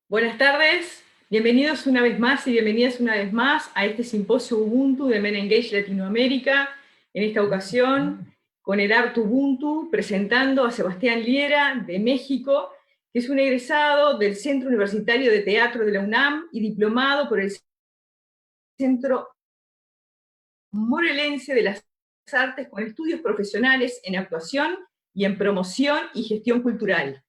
Buenas tardes, bienvenidos una vez más y bienvenidas una vez más a este simposio Ubuntu de Men Engage Latinoamérica. En esta ocasión, con el Art Ubuntu, presentando a Sebastián Liera, de México, que es un egresado del Centro Universitario de Teatro de la UNAM y diplomado por el Centro Morelense de las Artes con estudios profesionales en actuación y en promoción y gestión cultural.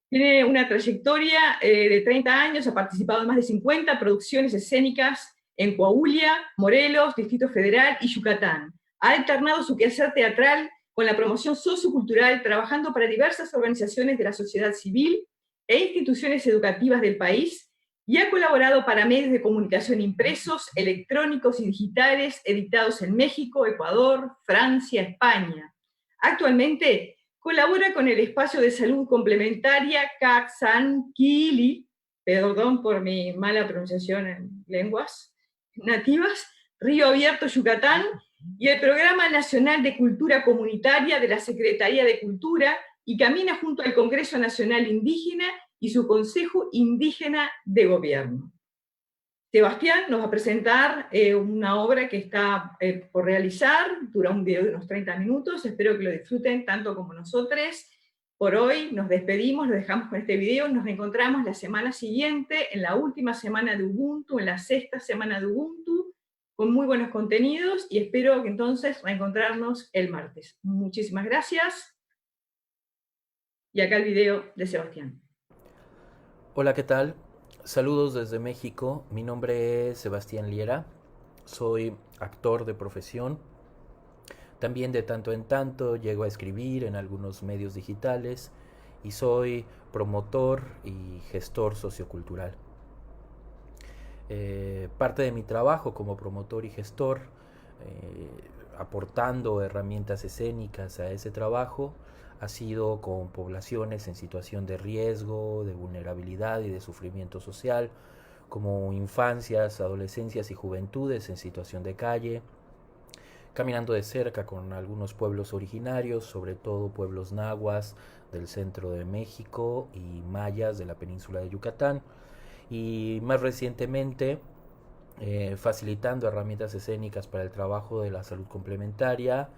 Tiene una trayectoria de 30 años, ha participado en más de 50 producciones escénicas en Coahuila, Morelos, Distrito Federal y Yucatán. Ha alternado su quehacer teatral con la promoción sociocultural, trabajando para diversas organizaciones de la sociedad civil e instituciones educativas del país, y ha colaborado para medios de comunicación impresos, electrónicos y digitales editados en México, Ecuador, Francia, España. Actualmente colabora con el espacio de salud complementaria Caxanquili, perdón por mi mala pronunciación en lenguas nativas, Río Abierto, Yucatán, y el Programa Nacional de Cultura Comunitaria de la Secretaría de Cultura, y camina junto al Congreso Nacional Indígena y su Consejo Indígena de Gobierno. Sebastián nos va a presentar una obra que está por realizar, dura un video de unos 30 minutos, espero que lo disfruten tanto como nosotros. Por hoy nos despedimos, lo dejamos con este video, nos reencontramos la semana siguiente, en la última semana de Ubuntu, en la sexta semana de Ubuntu, con muy buenos contenidos, y espero que entonces reencontrarnos el martes. Muchísimas gracias, y acá el video de Sebastián. Hola, ¿qué tal? Saludos desde México. Mi nombre es Sebastián Liera. Soy actor de profesión. También de tanto en tanto llego a escribir en algunos medios digitales y soy promotor y gestor sociocultural. Parte de mi trabajo como promotor y gestor, aportando herramientas escénicas a ese trabajo, ha sido con poblaciones en situación de riesgo, de vulnerabilidad y de sufrimiento social, como infancias, adolescencias y juventudes en situación de calle, caminando de cerca con algunos pueblos originarios, sobre todo pueblos nahuas del centro de México y mayas de la península de Yucatán, y más recientemente facilitando herramientas escénicas para el trabajo de la salud complementaria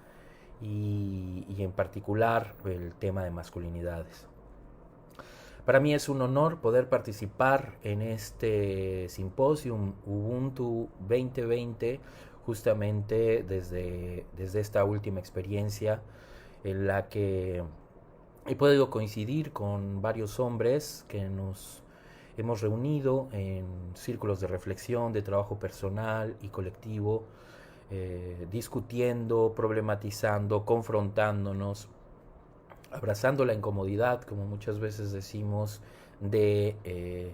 y en particular el tema de masculinidades. Para mí es un honor poder participar en este simposium Ubuntu 2020 justamente desde esta última experiencia en la que he podido coincidir con varios hombres que nos hemos reunido en círculos de reflexión, de trabajo personal y colectivo, discutiendo, problematizando, confrontándonos, abrazando la incomodidad, como muchas veces decimos, de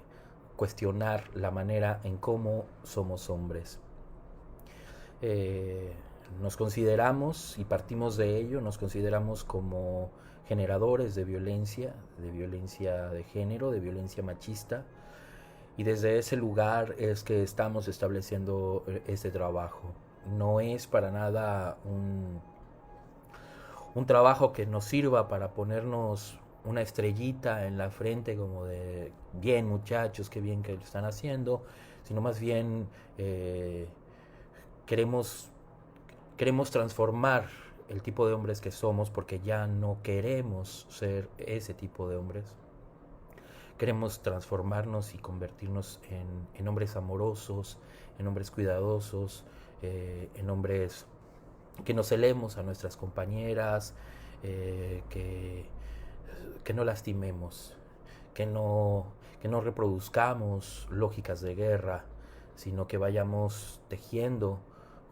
cuestionar la manera en cómo somos hombres. Eh, Nos consideramos, y partimos de ello, nos consideramos como generadores de violencia de género, de violencia machista, y desde ese lugar es que estamos estableciendo este trabajo. No es para nada un trabajo que nos sirva para ponernos una estrellita en la frente como de bien muchachos, qué bien que lo están haciendo, sino más bien queremos, queremos transformar el tipo de hombres que somos porque ya no queremos ser ese tipo de hombres. Queremos transformarnos y convertirnos en hombres amorosos, en hombres cuidadosos, en hombres que nos celemos a nuestras compañeras, que no lastimemos, que no, que no reproduzcamos lógicas de guerra, sino que vayamos tejiendo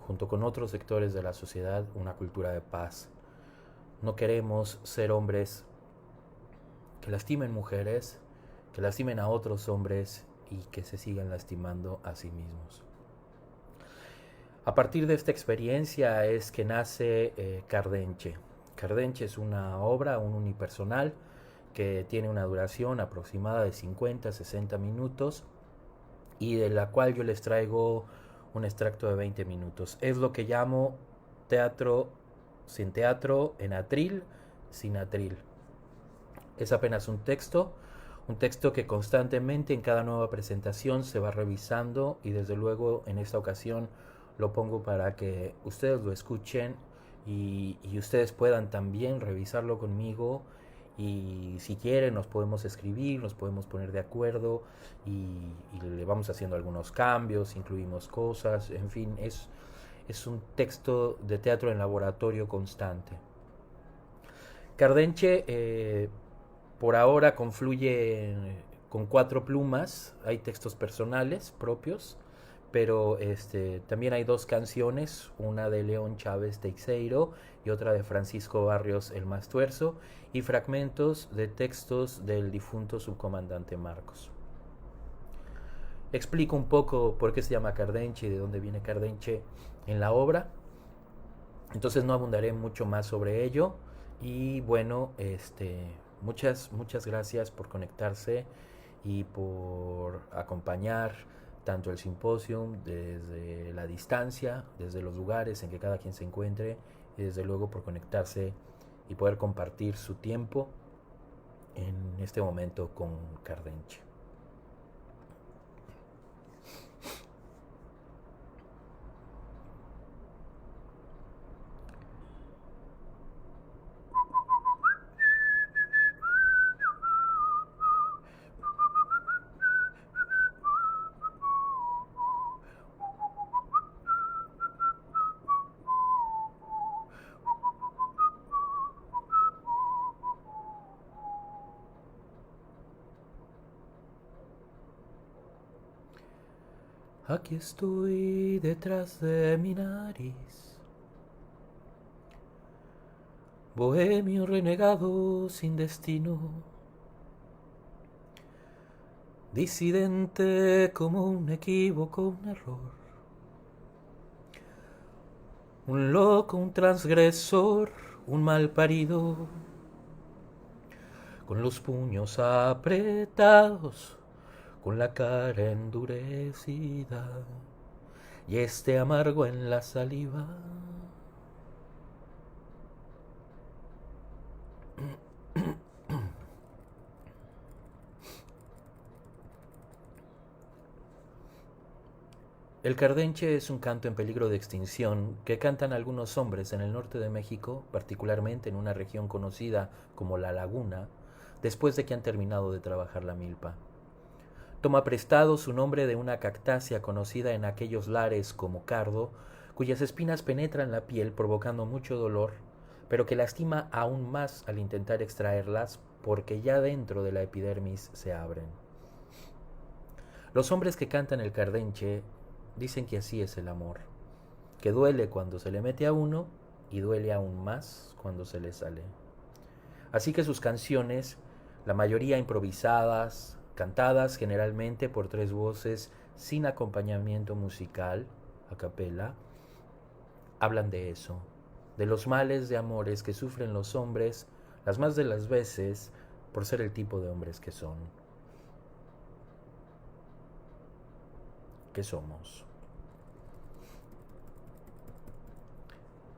junto con otros sectores de la sociedad una cultura de paz. No queremos ser hombres que lastimen mujeres, que lastimen a otros hombres y que se sigan lastimando a sí mismos. A partir de esta experiencia es que nace Cardenche. Cardenche es una obra, un unipersonal, que tiene una duración aproximada de 50-60 minutos y de la cual yo les traigo un extracto de 20 minutos. Es lo que llamo teatro sin teatro, en atril, sin atril. Es apenas Un texto que constantemente en cada nueva presentación se va revisando y desde luego en esta ocasión lo pongo para que ustedes lo escuchen y ustedes puedan también revisarlo conmigo y si quieren nos podemos escribir, nos podemos poner de acuerdo y le vamos haciendo algunos cambios, incluimos cosas, en fin, es un texto de teatro en laboratorio constante. Cardenche por ahora confluye con 4 plumas, hay textos personales propios, pero también hay 2 canciones, una de León Chávez Teixeiro y otra de Francisco Barrios el Mastuerzo, y fragmentos de textos del difunto subcomandante Marcos. Explico un poco por qué se llama Cardenche y de dónde viene Cardenche en la obra, entonces no abundaré mucho más sobre ello, y bueno, muchas gracias por conectarse y por acompañar tanto el simposio desde la distancia, desde los lugares en que cada quien se encuentre, y desde luego por conectarse y poder compartir su tiempo en este momento con Cardenche. Aquí estoy detrás de mi nariz, bohemio renegado sin destino, disidente como un equívoco, un error, un loco, un transgresor, un mal parido, con los puños apretados, con la cara endurecida y este amargo en la saliva. El cardenche es un canto en peligro de extinción que cantan algunos hombres en el norte de México, particularmente en una región conocida como La Laguna, después de que han terminado de trabajar la milpa. Toma prestado su nombre de una cactácea conocida en aquellos lares como cardo, cuyas espinas penetran la piel provocando mucho dolor, pero que lastima aún más al intentar extraerlas porque ya dentro de la epidermis se abren. Los hombres que cantan el cardenche dicen que así es el amor, que duele cuando se le mete a uno y duele aún más cuando se le sale. Así que sus canciones, la mayoría improvisadas, cantadas generalmente por 3 voces sin acompañamiento musical, a capela, hablan de eso, de los males de amores que sufren los hombres, las más de las veces, por ser el tipo de hombres que son. ¿Qué somos?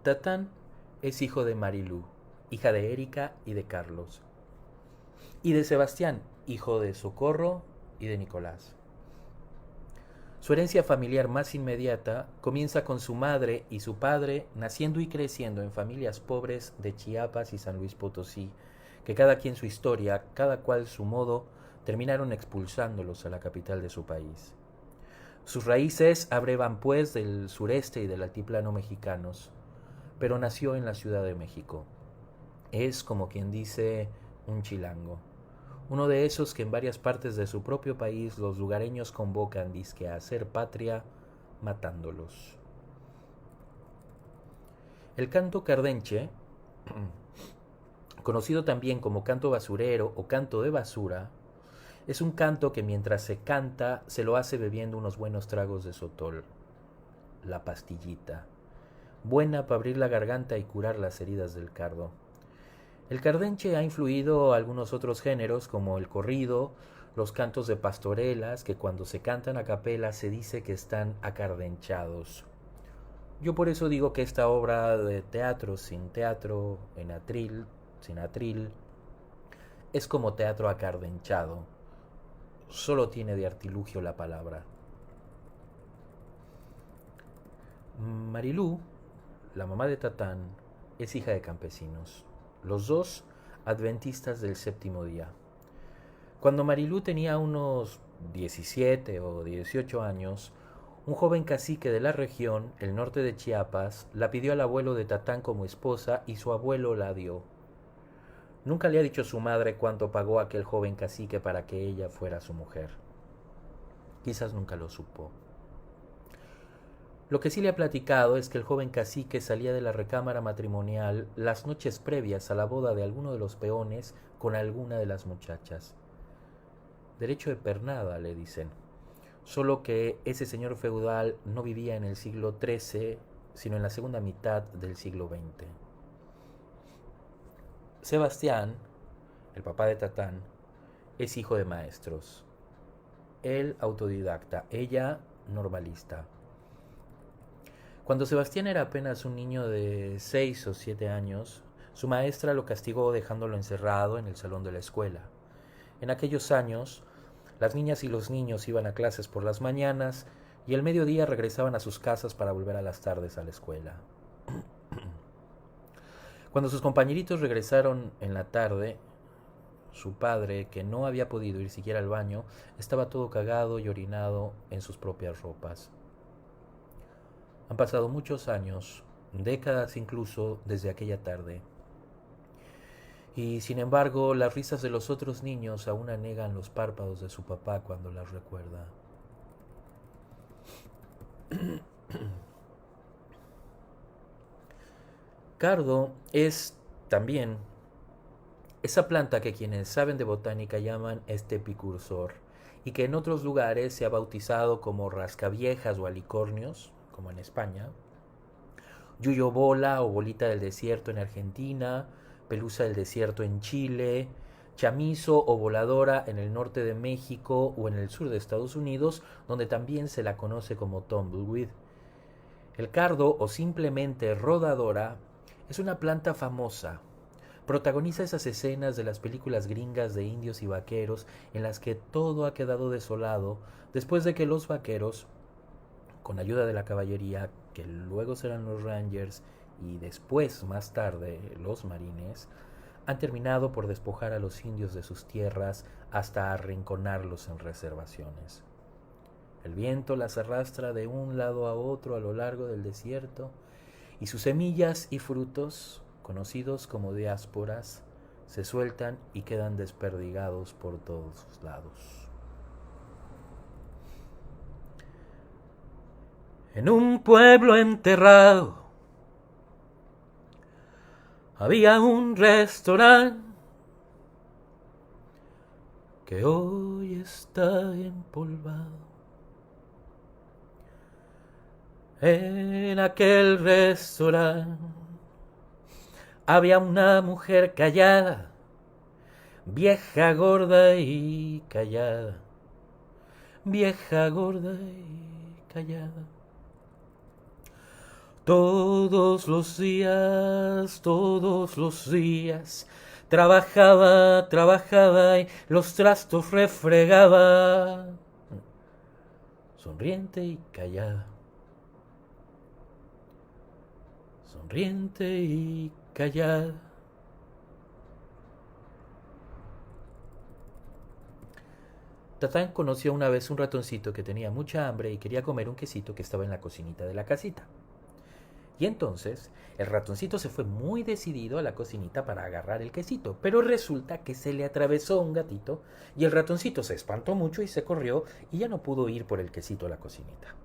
Tatán es hijo de Marilú, hija de Erika y de Carlos, y de Sebastián, hijo de Socorro y de Nicolás. Su herencia familiar más inmediata comienza con su madre y su padre naciendo y creciendo en familias pobres de Chiapas y San Luis Potosí, que cada quien su historia, cada cual su modo, terminaron expulsándolos a la capital de su país. Sus raíces abrevan pues del sureste y del altiplano mexicanos, pero nació en la Ciudad de México. Es, como quien dice, un chilango. Uno de esos que en varias partes de su propio país los lugareños convocan dizque a hacer patria matándolos. El canto cardenche, conocido también como canto basurero o canto de basura, es un canto que mientras se canta se lo hace bebiendo unos buenos tragos de sotol, la pastillita, buena para abrir la garganta y curar las heridas del cardo. El cardenche ha influido a algunos otros géneros como el corrido, los cantos de pastorelas que cuando se cantan a capela se dice que están acardenchados. Yo por eso digo que esta obra de teatro, en atril, sin atril, es como teatro acardenchado, solo tiene de artilugio la palabra. Marilú, la mamá de Tatán, es hija de campesinos, los dos adventistas del séptimo día. Cuando Marilú tenía unos 17 o 18 años, un joven cacique de la región, el norte de Chiapas, la pidió al abuelo de Tatán como esposa y su abuelo la dio. Nunca le ha dicho su madre cuánto pagó aquel joven cacique para que ella fuera su mujer. Quizás nunca lo supo. Lo que sí le ha platicado es que el joven cacique salía de la recámara matrimonial las noches previas a la boda de alguno de los peones con alguna de las muchachas. Derecho de pernada, le dicen. Solo que ese señor feudal no vivía en el siglo XIII, sino en la segunda mitad del siglo XX. Sebastián, el papá de Tatán, es hijo de maestros. Él autodidacta, ella normalista. Cuando Sebastián era apenas un niño de 6 o 7 años, su maestra lo castigó dejándolo encerrado en el salón de la escuela. En aquellos años, las niñas y los niños iban a clases por las mañanas y al mediodía regresaban a sus casas para volver a las tardes a la escuela. Cuando sus compañeritos regresaron en la tarde, su padre, que no había podido ir siquiera al baño, estaba todo cagado y orinado en sus propias ropas. Han pasado muchos años, décadas incluso, desde aquella tarde. Y sin embargo, las risas de los otros niños aún anegan los párpados de su papá cuando las recuerda. Cardo es también esa planta que quienes saben de botánica llaman estepicursor y que en otros lugares se ha bautizado como rascaviejas o alicornios, como en España, yuyobola o bolita del desierto en Argentina, pelusa del desierto en Chile, chamizo o voladora en el norte de México o en el sur de Estados Unidos, donde también se la conoce como tumbleweed. El cardo o simplemente rodadora es una planta famosa. Protagoniza esas escenas de las películas gringas de indios y vaqueros en las que todo ha quedado desolado después de que los vaqueros, con ayuda de la caballería, que luego serán los Rangers y después, más tarde, los Marines, han terminado por despojar a los indios de sus tierras hasta arrinconarlos en reservaciones. El viento las arrastra de un lado a otro a lo largo del desierto y sus semillas y frutos, conocidos como diásporas, se sueltan y quedan desperdigados por todos lados. En un pueblo enterrado había un restaurante que hoy está empolvado. En aquel restaurante había una mujer callada, vieja, gorda y callada, vieja, gorda y callada. Todos los días, trabajaba y los trastos refregaba, sonriente y callada. Sonriente y callada. Tatán conoció una vez un ratoncito que tenía mucha hambre y quería comer un quesito que estaba en la cocinita de la casita. Y entonces el ratoncito se fue muy decidido a la cocinita para agarrar el quesito, pero resulta que se le atravesó un gatito y el ratoncito se espantó mucho y se corrió y ya no pudo ir por el quesito a la cocinita.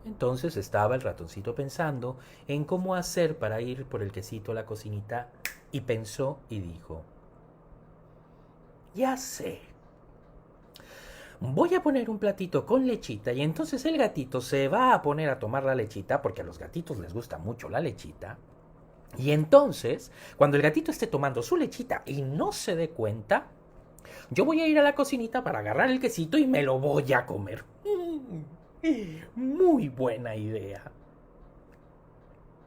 Entonces estaba el ratoncito pensando en cómo hacer para ir por el quesito a la cocinita y pensó y dijo: ya sé, voy a poner un platito con lechita y entonces el gatito se va a poner a tomar la lechita porque a los gatitos les gusta mucho la lechita. Y entonces, cuando el gatito esté tomando su lechita y no se dé cuenta, yo voy a ir a la cocinita para agarrar el quesito y me lo voy a comer. Muy buena idea,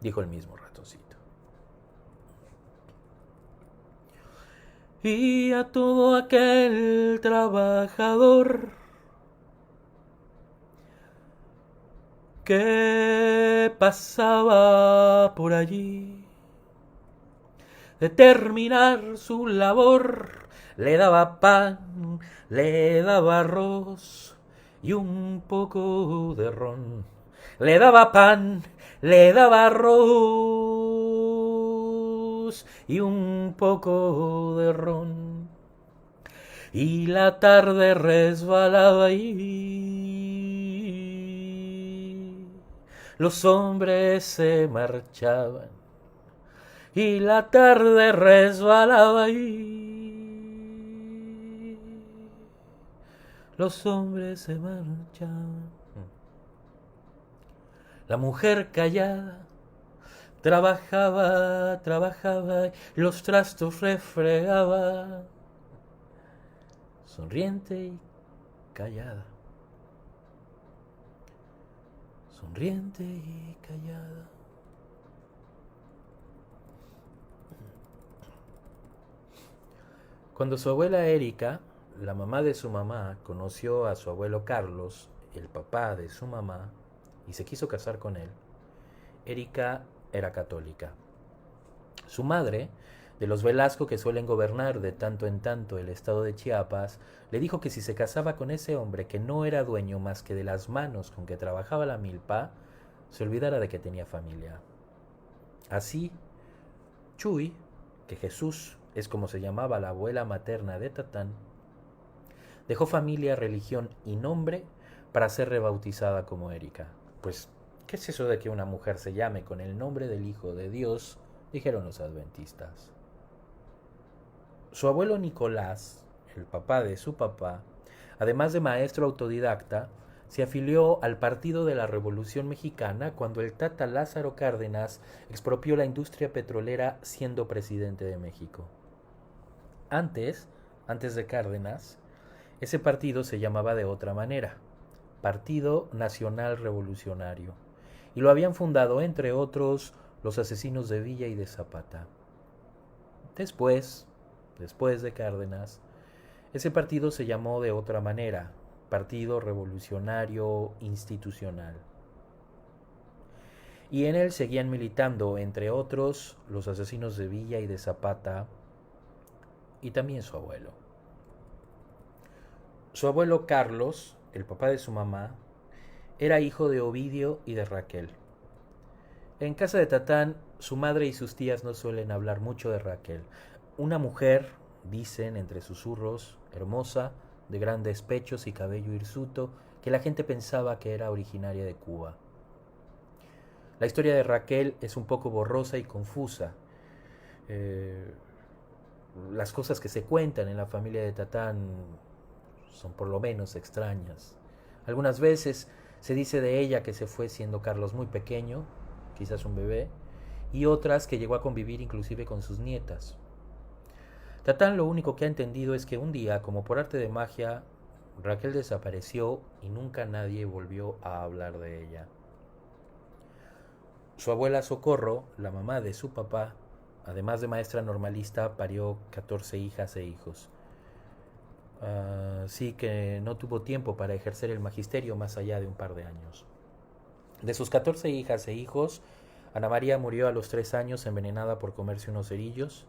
dijo el mismo ratoncito. y a todo aquel trabajador que pasaba por allí. De terminar su labor, le daba pan, le daba arroz y un poco de ron. Le daba pan, le daba arroz y un poco de ron. Y la tarde resbalaba y los hombres se marchaban. Y la tarde resbalaba y los hombres se marchaban. La mujer callada trabajaba, trabajaba, los trastos refregaba, sonriente y callada, sonriente y callada. Cuando su abuela Erika, la mamá de su mamá, conoció a su abuelo Carlos, el papá de su mamá, y se quiso casar con él, Erika era católica. Su madre, de los Velasco que suelen gobernar de tanto en tanto el estado de Chiapas, le dijo que si se casaba con ese hombre que no era dueño más que de las manos con que trabajaba la milpa, se olvidara de que tenía familia. Así, Chuy, que Jesús es como se llamaba la abuela materna de Tatán, dejó familia, religión y nombre para ser rebautizada como Erika. Pues, ¿qué es eso de que una mujer se llame con el nombre del Hijo de Dios? Dijeron los adventistas. Su abuelo Nicolás, el papá de su papá, además de maestro autodidacta, se afilió al Partido de la Revolución Mexicana cuando el Tata Lázaro Cárdenas expropió la industria petrolera siendo presidente de México. Antes de Cárdenas, ese partido se llamaba de otra manera, Partido Nacional Revolucionario, y lo habían fundado, entre otros, los asesinos de Villa y de Zapata. Después de Cárdenas, ese partido se llamó de otra manera, Partido Revolucionario Institucional. Y en él seguían militando, entre otros, los asesinos de Villa y de Zapata, y también su abuelo. Su abuelo Carlos, el papá de su mamá, era hijo de Ovidio y de Raquel. En casa de Tatán, su madre y sus tías no suelen hablar mucho de Raquel. Una mujer, dicen entre susurros, hermosa, de grandes pechos y cabello hirsuto, que la gente pensaba que era originaria de Cuba. La historia de Raquel es un poco borrosa y confusa. Las cosas que se cuentan en la familia de Tatán son por lo menos extrañas. Algunas veces se dice de ella que se fue siendo Carlos muy pequeño, quizás un bebé, y otras que llegó a convivir inclusive con sus nietas. Tatán lo único que ha entendido es que un día, como por arte de magia, Raquel desapareció y nunca nadie volvió a hablar de ella. Su abuela Socorro, la mamá de su papá, además de maestra normalista, parió 14 hijas e hijos. Sí que no tuvo tiempo para ejercer el magisterio más allá de un par de años. De sus 14 hijas e hijos, Ana María murió a los 3 años envenenada por comerse unos cerillos,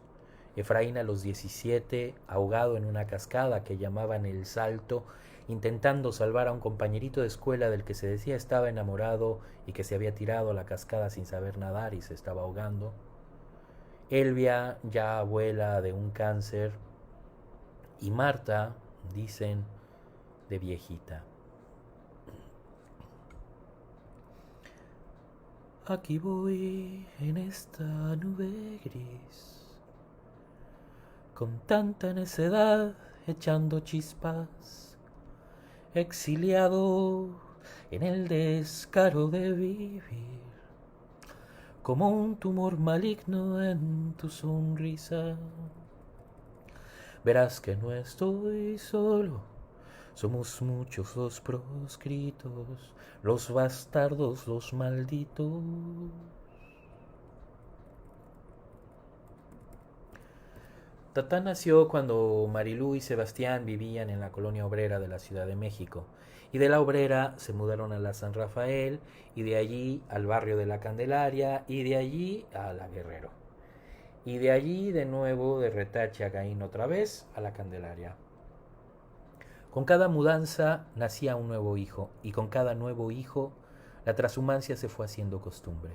Efraín a los 17 ahogado en una cascada que llamaban El Salto, intentando salvar a un compañerito de escuela del que se decía estaba enamorado y que se había tirado a la cascada sin saber nadar y se estaba ahogando. Elvia, ya abuela de un cáncer, y Marta, dicen, de viejita. Aquí voy en esta nube gris, con tanta necedad echando chispas, exiliado en el descaro de vivir, como un tumor maligno en tu sonrisa. Verás que no estoy solo, somos muchos los proscritos, los bastardos, los malditos. Tatán nació cuando Marilú y Sebastián vivían en la colonia obrera de la Ciudad de México, y de la obrera se mudaron a la San Rafael, y de allí al barrio de la Candelaria, y de allí a la Guerrero, y de allí de nuevo de Retache a Gaín otra vez a la Candelaria. Con cada mudanza nacía un nuevo hijo, y con cada nuevo hijo la trashumancia se fue haciendo costumbre.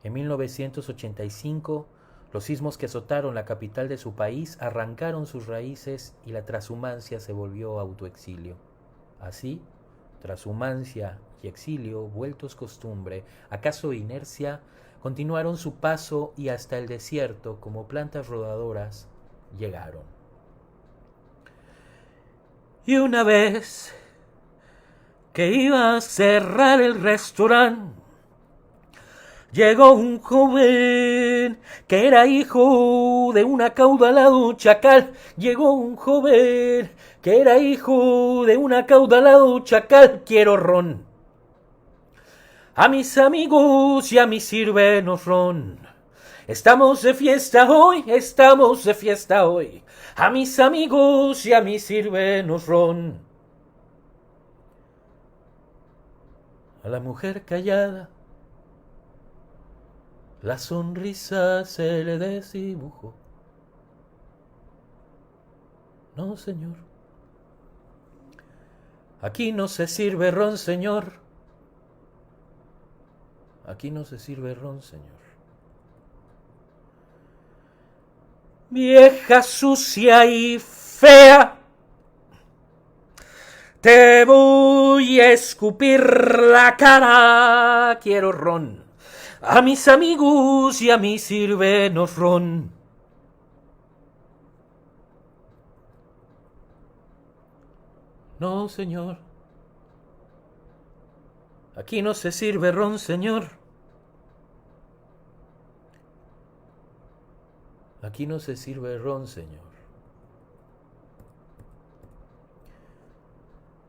En 1985, los sismos que azotaron la capital de su país arrancaron sus raíces y la trashumancia se volvió autoexilio. Así, trashumancia y exilio, vueltos costumbre, acaso inercia, continuaron su paso y hasta el desierto, como plantas rodadoras, llegaron. Y una vez que iba a cerrar el restaurante, llegó un joven que era hijo de un acaudalado chacal. Llegó un joven que era hijo de un acaudalado chacal. Quiero ron. A mis amigos y a mis sirvenos ron. Estamos de fiesta hoy, estamos de fiesta hoy. A mis amigos y a mis sirvenos ron. A la mujer callada la sonrisa se le desdibujó. No, señor. Aquí no se sirve ron, señor. Aquí no se sirve ron, señor. Vieja sucia y fea, te voy a escupir la cara. Quiero ron. A mis amigos y a mis sirvenos ron. No, señor. Aquí no se sirve ron, señor. Aquí no se sirve ron, señor.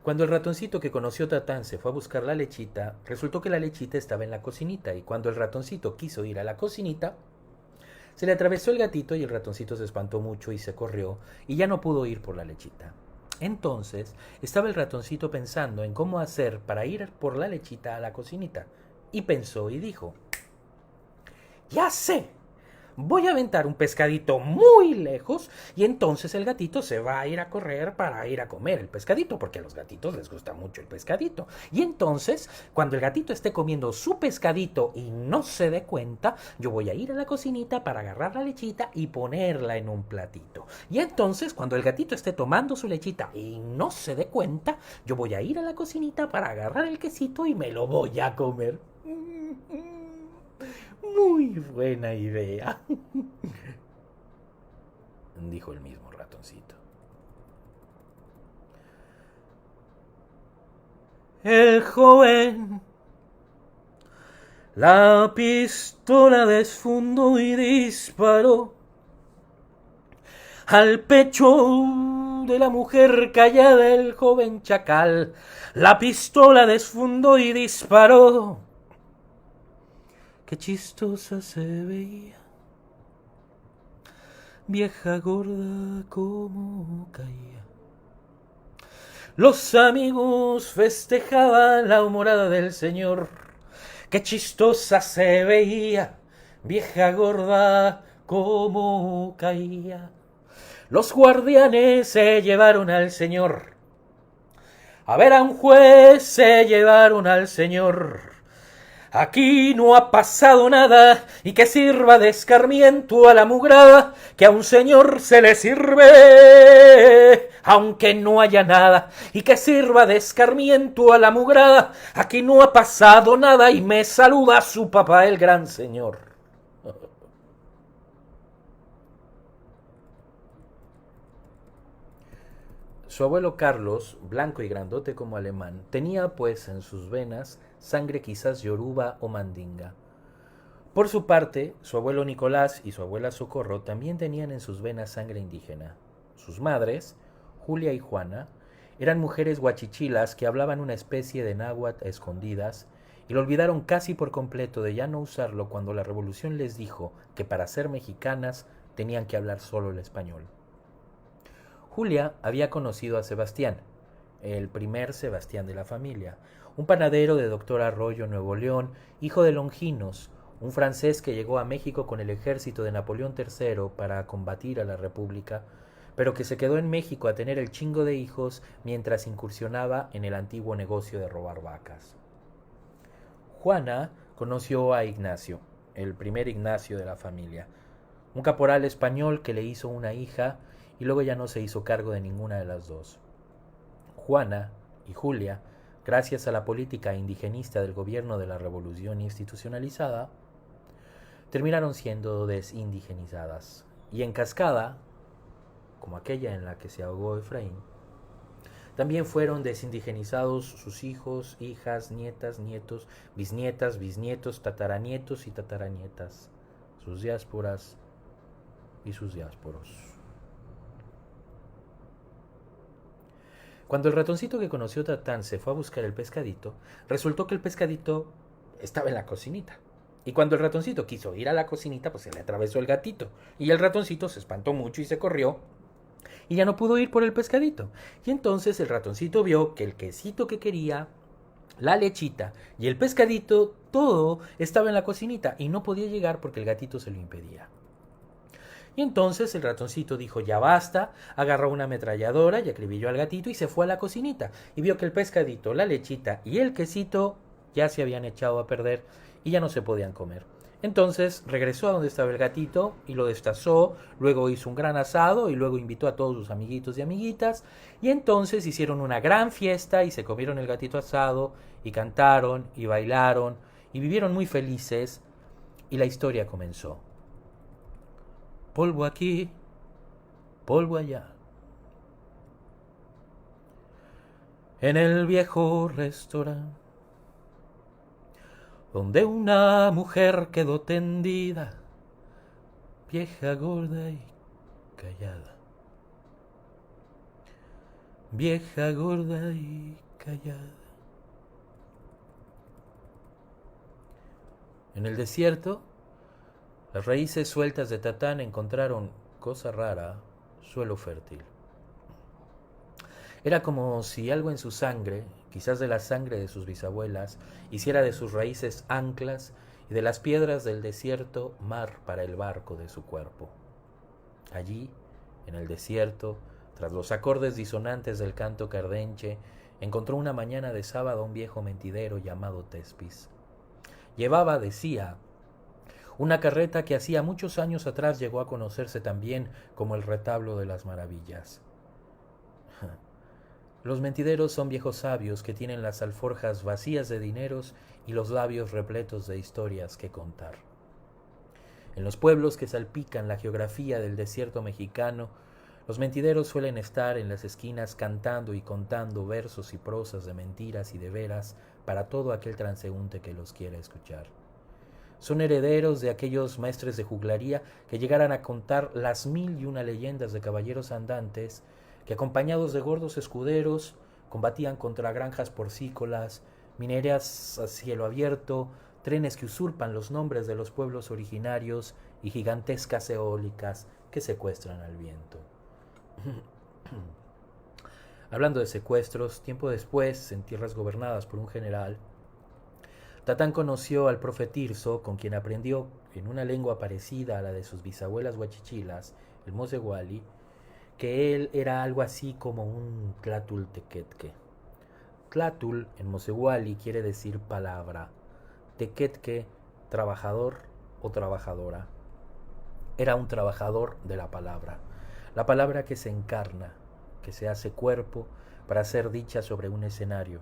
Cuando el ratoncito que conoció Tatán se fue a buscar la lechita, resultó que la lechita estaba en la cocinita, y cuando el ratoncito quiso ir a la cocinita, se le atravesó el gatito y el ratoncito se espantó mucho y se corrió y ya no pudo ir por la lechita. Entonces estaba el ratoncito pensando en cómo hacer para ir por la lechita a la cocinita, y pensó y dijo: ¡ya sé! Voy a aventar un pescadito muy lejos y entonces el gatito se va a ir a correr para ir a comer el pescadito, porque a los gatitos les gusta mucho el pescadito. Y entonces, cuando el gatito esté comiendo su pescadito y no se dé cuenta, yo voy a ir a la cocinita para agarrar la lechita y ponerla en un platito. Y entonces, cuando el gatito esté tomando su lechita y no se dé cuenta, yo voy a ir a la cocinita para agarrar el quesito y me lo voy a comer. Muy buena idea, dijo el mismo ratoncito. El joven la pistola desfundó y disparó al pecho de la mujer callada. El joven chacal la pistola desfundó y disparó. Qué chistosa se veía, vieja gorda como caía. Los amigos festejaban la humorada del señor. Qué chistosa se veía, vieja gorda como caía. Los guardianes se llevaron al señor. A ver a un juez se llevaron al señor. Aquí no ha pasado nada, y que sirva de escarmiento a la mugrada, que a un señor se le sirve, aunque no haya nada, y que sirva de escarmiento a la mugrada. Aquí no ha pasado nada, y me saluda su papá, el gran señor. Su abuelo Carlos, blanco y grandote como alemán, tenía pues en sus venas sangre quizás yoruba o mandinga. Por su parte, su abuelo Nicolás y su abuela Socorro también tenían en sus venas sangre indígena. Sus madres, Julia y Juana, eran mujeres guachichilas que hablaban una especie de náhuatl a escondidas y lo olvidaron casi por completo de ya no usarlo cuando la revolución les dijo que para ser mexicanas tenían que hablar solo el español. Julia había conocido a Sebastián, el primer Sebastián de la familia, un panadero de Doctor Arroyo, Nuevo León, hijo de Longinos, un francés que llegó a México con el ejército de Napoleón III para combatir a la República, pero que se quedó en México a tener el chingo de hijos mientras incursionaba en el antiguo negocio de robar vacas. Juana conoció a Ignacio, el primer Ignacio de la familia, un caporal español que le hizo una hija y luego ya no se hizo cargo de ninguna de las dos. Juana y Julia, gracias a la política indigenista del gobierno de la Revolución institucionalizada, terminaron siendo desindigenizadas. Y en cascada, como aquella en la que se ahogó Efraín, también fueron desindigenizados sus hijos, hijas, nietas, nietos, bisnietas, bisnietos, tataranietos y tataranietas, sus diásporas y sus diásporos. Cuando el ratoncito que conoció Tatán se fue a buscar el pescadito, resultó que el pescadito estaba en la cocinita. Y cuando el ratoncito quiso ir a la cocinita, pues se le atravesó el gatito. Y el ratoncito se espantó mucho y se corrió. Y ya no pudo ir por el pescadito. Y entonces el ratoncito vio que el quesito que quería, la lechita y el pescadito, todo estaba en la cocinita. Y no podía llegar porque el gatito se lo impedía. Y entonces el ratoncito dijo, ya basta, agarró una ametralladora y acribilló al gatito y se fue a la cocinita. Y vio que el pescadito, la lechita y el quesito ya se habían echado a perder y ya no se podían comer. Entonces regresó a donde estaba el gatito y lo destazó, luego hizo un gran asado y luego invitó a todos sus amiguitos y amiguitas. Y entonces hicieron una gran fiesta y se comieron el gatito asado y cantaron y bailaron y vivieron muy felices y la historia comenzó. Polvo aquí, polvo allá. En el viejo restaurante, donde una mujer quedó tendida, vieja, gorda y callada. Vieja, gorda y callada. En el desierto, las raíces sueltas de Tatán encontraron, cosa rara, suelo fértil. Era como si algo en su sangre, quizás de la sangre de sus bisabuelas, hiciera de sus raíces anclas y de las piedras del desierto mar para el barco de su cuerpo. Allí, en el desierto, tras los acordes disonantes del canto cardenche, encontró una mañana de sábado a un viejo mentidero llamado Tespis. Llevaba, decía, una carreta que hacía muchos años atrás llegó a conocerse también como el retablo de las maravillas. Los mentideros son viejos sabios que tienen las alforjas vacías de dineros y los labios repletos de historias que contar. En los pueblos que salpican la geografía del desierto mexicano, los mentideros suelen estar en las esquinas cantando y contando versos y prosas de mentiras y de veras para todo aquel transeúnte que los quiera escuchar. Son herederos de aquellos maestres de juglaría que llegaran a contar las 1001 leyendas de caballeros andantes que, acompañados de gordos escuderos, combatían contra granjas porcícolas, mineras a cielo abierto, trenes que usurpan los nombres de los pueblos originarios y gigantescas eólicas que secuestran al viento. Hablando de secuestros, tiempo después, en tierras gobernadas por un general, Tatán conoció al profe Tirso, con quien aprendió en una lengua parecida a la de sus bisabuelas huachichilas, el mocehuali, que él era algo así como un tlatul tequetque. Tlatul en mocehuali quiere decir palabra, tequetque trabajador o trabajadora. Era un trabajador de la palabra que se encarna, que se hace cuerpo para ser dicha sobre un escenario,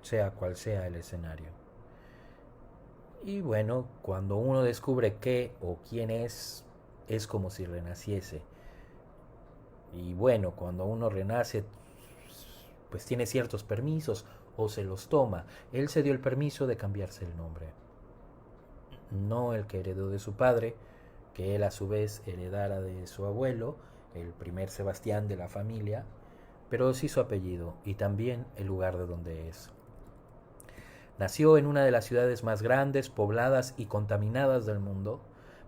sea cual sea el escenario. Y bueno, cuando uno descubre qué o quién es como si renaciese. Y bueno, cuando uno renace, pues tiene ciertos permisos o se los toma. Él se dio el permiso de cambiarse el nombre. No el que heredó de su padre, que él a su vez heredara de su abuelo, el primer Sebastián de la familia, pero sí su apellido y también el lugar de donde es. Nació en una de las ciudades más grandes, pobladas y contaminadas del mundo,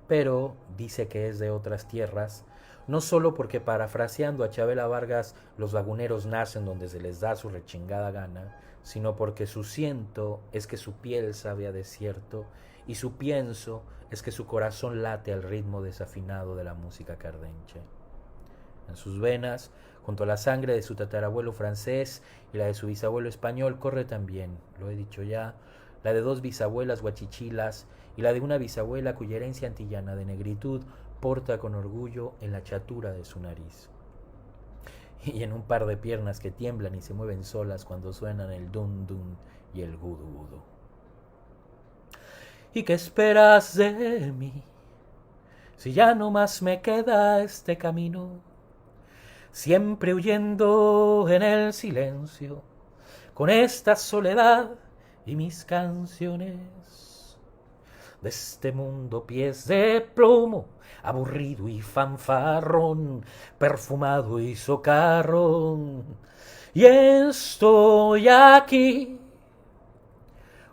pero dice que es de otras tierras, no solo porque, parafraseando a Chabela Vargas, los laguneros nacen donde se les da su rechingada gana, sino porque su siento es que su piel sabe a desierto y su pienso es que su corazón late al ritmo desafinado de la música cardenche. En sus venas, junto a la sangre de su tatarabuelo francés y la de su bisabuelo español, corre también, lo he dicho ya, la de dos bisabuelas guachichilas y la de una bisabuela cuya herencia antillana de negritud porta con orgullo en la chatura de su nariz. Y en un par de piernas que tiemblan y se mueven solas cuando suenan el dun dun y el gudu gudu. ¿Y qué esperas de mí? Si ya no más me queda este camino, siempre huyendo en el silencio, con esta soledad y mis canciones. De este mundo pies de plomo, aburrido y fanfarrón, perfumado y socarrón. Y estoy aquí,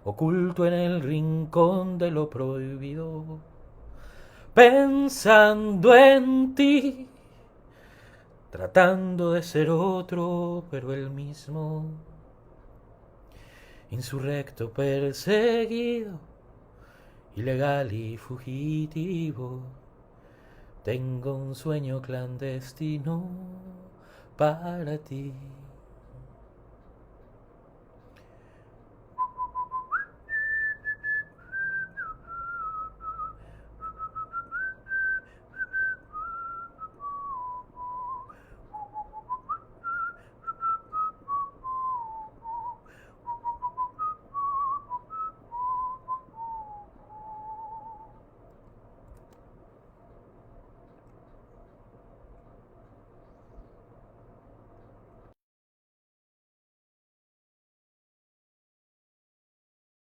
oculto en el rincón de lo prohibido, pensando en ti, tratando de ser otro, pero el mismo. Insurrecto, perseguido, ilegal y fugitivo, tengo un sueño clandestino para ti.